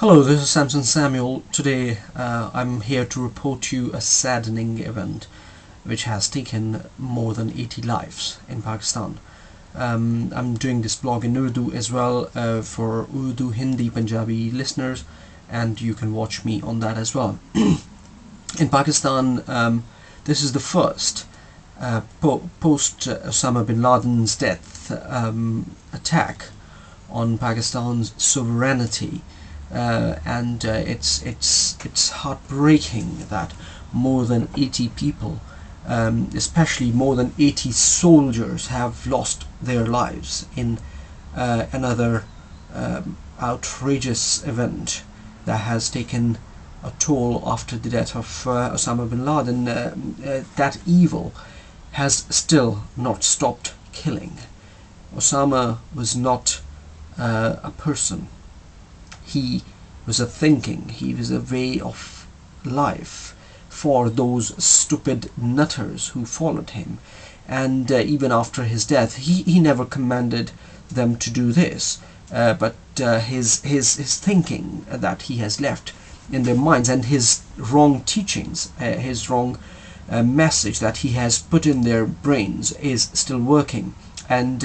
Hello, this is Samson Samuel. Today I'm here to report to you a saddening event which has taken more than 80 lives in Pakistan. I'm doing this blog in Urdu as well for Urdu, Hindi, Punjabi listeners, and you can watch me on that as well. In Pakistan, this is the first post Osama bin Laden's death attack on Pakistan's sovereignty. And it's heartbreaking that more than 80 people, especially more than 80 soldiers, have lost their lives in another outrageous event that has taken a toll after the death of Osama bin Laden. That evil has still not stopped killing. Osama was not a person. He was a thinking, he was a way of life for those stupid nutters who followed him. And even after his death, he never commanded them to do this, but his thinking that he has left in their minds and his wrong teachings, his wrong message that he has put in their brains is still working. And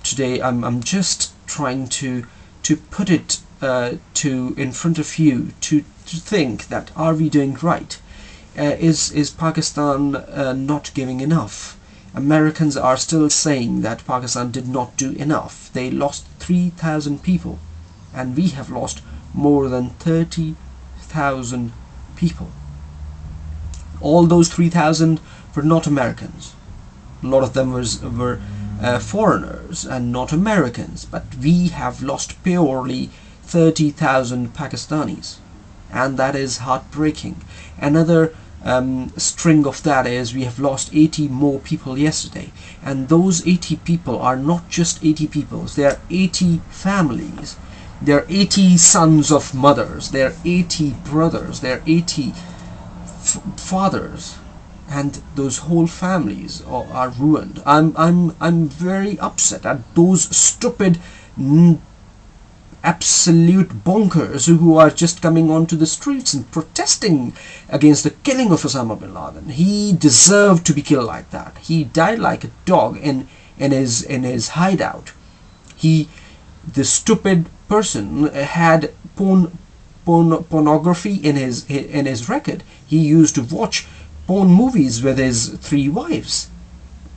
today I'm just trying to put it in front of you to think that, are we doing right? Is Pakistan not giving enough? Americans are still saying that Pakistan did not do enough. They lost 3,000 people, and we have lost more than 30,000 people. All those 3,000 were not Americans. A lot of them were foreigners and not Americans, but we have lost purely 30,000 Pakistanis, and that is heartbreaking. Another string of that is we have lost 80 more people yesterday, and those 80 people are not just 80 people, they are 80 families, they are 80 sons of mothers, they are 80 brothers, they are 80 fathers, and those whole families are ruined. I'm very upset at those stupid absolute bonkers who are just coming onto the streets and protesting against the killing of Osama bin Laden. He deserved to be killed like that. He died like a dog in his hideout. The stupid person had pornography in his record. He used to watch porn movies with his 3 wives,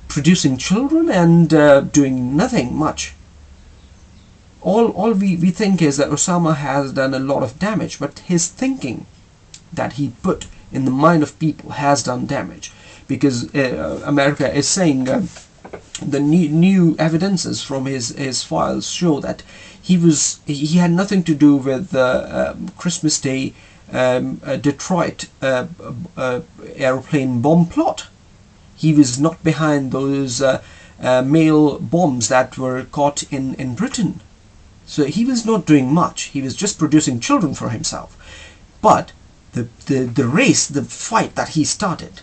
producing children and doing nothing much. All we think is that Osama has done a lot of damage, but his thinking that he put in the mind of people has done damage, because America is saying the new evidences from his files show that he had nothing to do with Christmas Day Detroit airplane bomb plot. He was not behind those mail bombs that were caught in Britain. So he was not doing much. He was just producing children for himself. But the race, the fight that he started,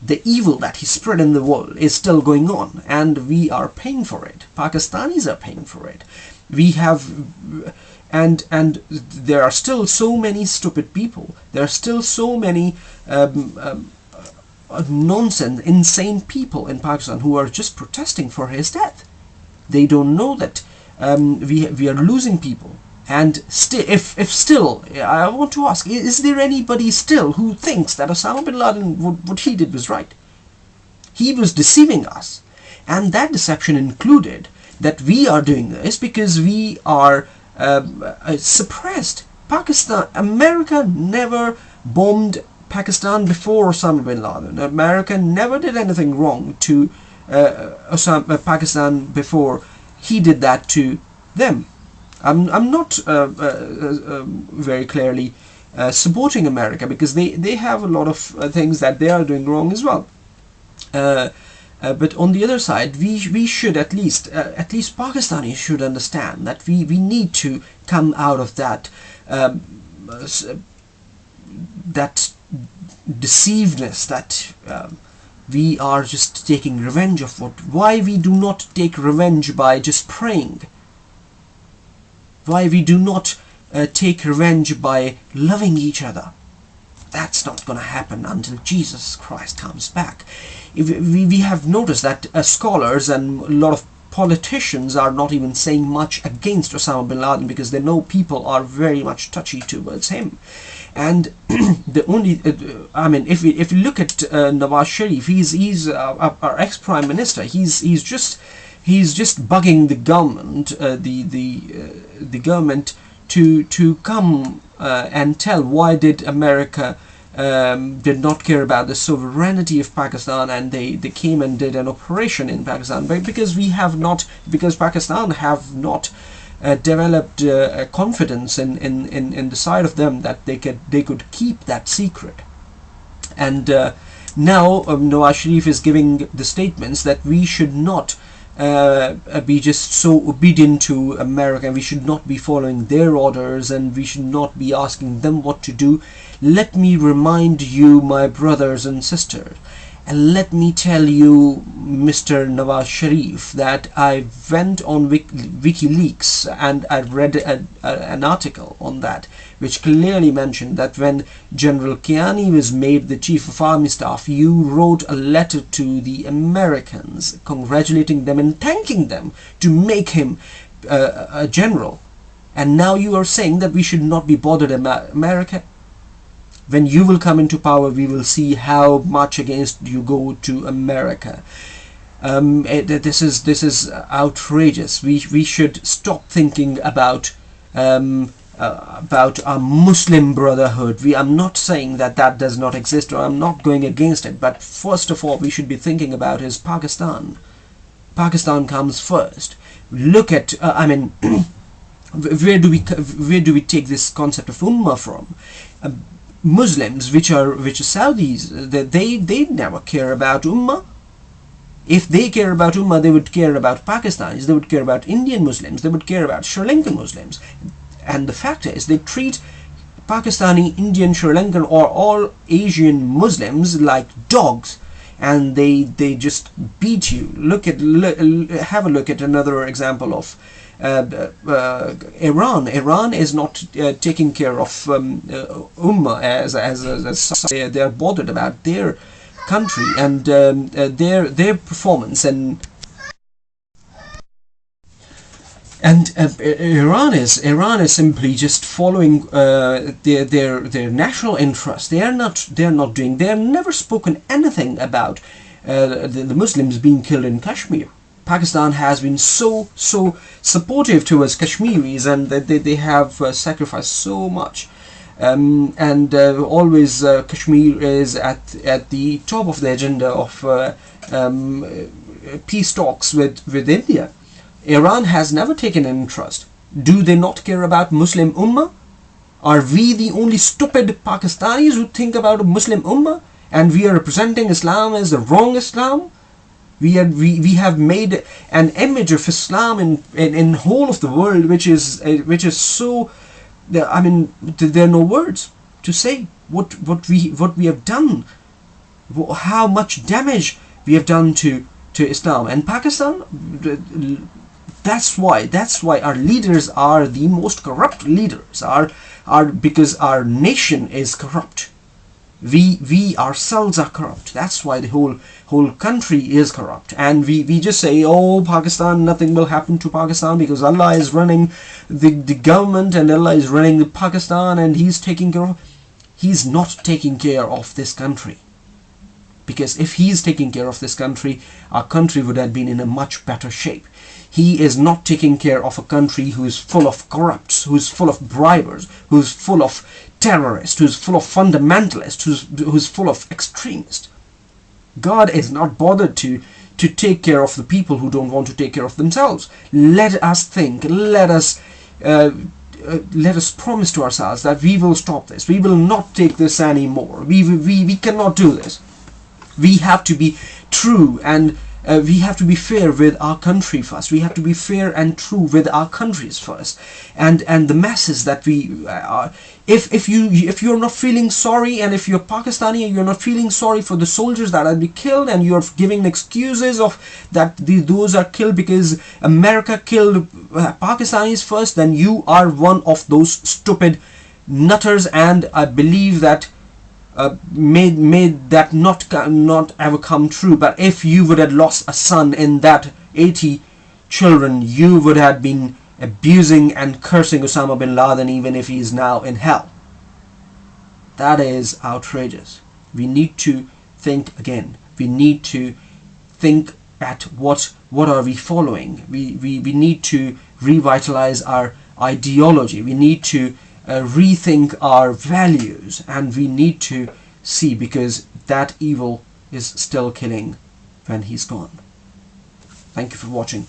the evil that he spread in the world is still going on, and we are paying for it. Pakistanis are paying for it. We have and there are still so many stupid people. There are still so many nonsense, insane people in Pakistan who are just protesting for his death. They don't know that we are losing people. And if still, I want to ask, is there anybody still who thinks that Osama bin Laden, what he did was right? He was deceiving us, and that deception included that we are doing this because we are suppressed. America never bombed Pakistan before Osama bin Laden. America never did anything wrong to Pakistan before he did that to them. I'm not very clearly supporting America, because they have a lot of things that they are doing wrong as well. But on the other side, we should at least Pakistanis should understand that we need to come out of that deceivedness, that we are just taking revenge of why we do not take revenge by just praying, why we do not take revenge by loving each other. That's not going to happen until Jesus Christ comes back. We have noticed that scholars and a lot of politicians are not even saying much against Osama bin Laden because they know people are very much touchy towards him. And the only, if we look at Nawaz Sharif, he's our ex-prime minister. He's just bugging the government, the government to come and tell why did America did not care about the sovereignty of Pakistan, and they came and did an operation in Pakistan, because Pakistan have not developed confidence in the side of them that they could keep that secret. And now Nawaz Sharif is giving the statements that we should not be just so obedient to America, we should not be following their orders, and we should not be asking them what to do. Let me remind you, my brothers and sisters, and let me tell you, Mr. Nawaz Sharif, that I went on WikiLeaks and I read an article on that which clearly mentioned that when General Kiani was made the Chief of Army Staff, you wrote a letter to the Americans congratulating them and thanking them to make him a general. And now you are saying that we should not be bothered about America. When you will come into power, we will see how much against you go to America. This is outrageous. We should stop thinking about our Muslim brotherhood. I'm not saying that does not exist, or I'm not going against it. But first of all, we should be thinking about is Pakistan. Pakistan comes first. Look at where do we take this concept of ummah from? Muslims, which are Saudis, they never care about ummah. If they care about ummah, they would care about Pakistanis, they would care about Indian Muslims, they would care about Sri Lankan Muslims. And the fact is, they treat Pakistani, Indian, Sri Lankan, or all Asian Muslims like dogs, and they just beat you. Have a look at another example of Iran. Iran is not taking care of ummah as they are bothered about their country and their performance, and Iran is simply just following their national interests. They have never spoken anything about the Muslims being killed in Kashmir. Pakistan has been so supportive towards Kashmiris, and they have sacrificed so much, and always Kashmir is at the top of the agenda of peace talks with India. Iran has never taken an interest. Do they not care about Muslim Ummah? Are we the only stupid Pakistanis who think about a Muslim Ummah, and we are representing Islam as the wrong Islam? We have made an image of Islam in whole of the world, which is so. There are no words to say what we have done, how much damage we have done to Islam and Pakistan. That's why our leaders are the most corrupt leaders. Are because our nation is corrupt. We ourselves are corrupt. That's why the whole country is corrupt. And we just say, oh, Pakistan, nothing will happen to Pakistan because Allah is running the government, and Allah is running the Pakistan, and He's not taking care of this country. Because if He's taking care of this country, our country would have been in a much better shape. He is not taking care of a country who is full of corrupts, who is full of bribers, who is full of terrorists, who is full of fundamentalists, who is full of extremists. God is not bothered to take care of the people who don't want to take care of themselves. Let us think. Let us promise to ourselves that we will stop this. We will not take this anymore. We cannot do this. We have to be true and we have to be fair with our country first. We have to be fair and true with our countries first, and the masses that we are. If you're not feeling sorry, and if you're Pakistani and you're not feeling sorry for the soldiers that have been killed, and you're giving excuses of that those are killed because America killed Pakistanis first, then you are one of those stupid nutters, and I believe that made that not ever come true. But if you would have lost a son in that 80 children, you would have been abusing and cursing Osama bin Laden even if he is now in hell. That is outrageous. We need to think again. We need to think at what are we following. We need to revitalize our ideology. We need to rethink our values, and we need to see, because that evil is still killing when he's gone. Thank you for watching.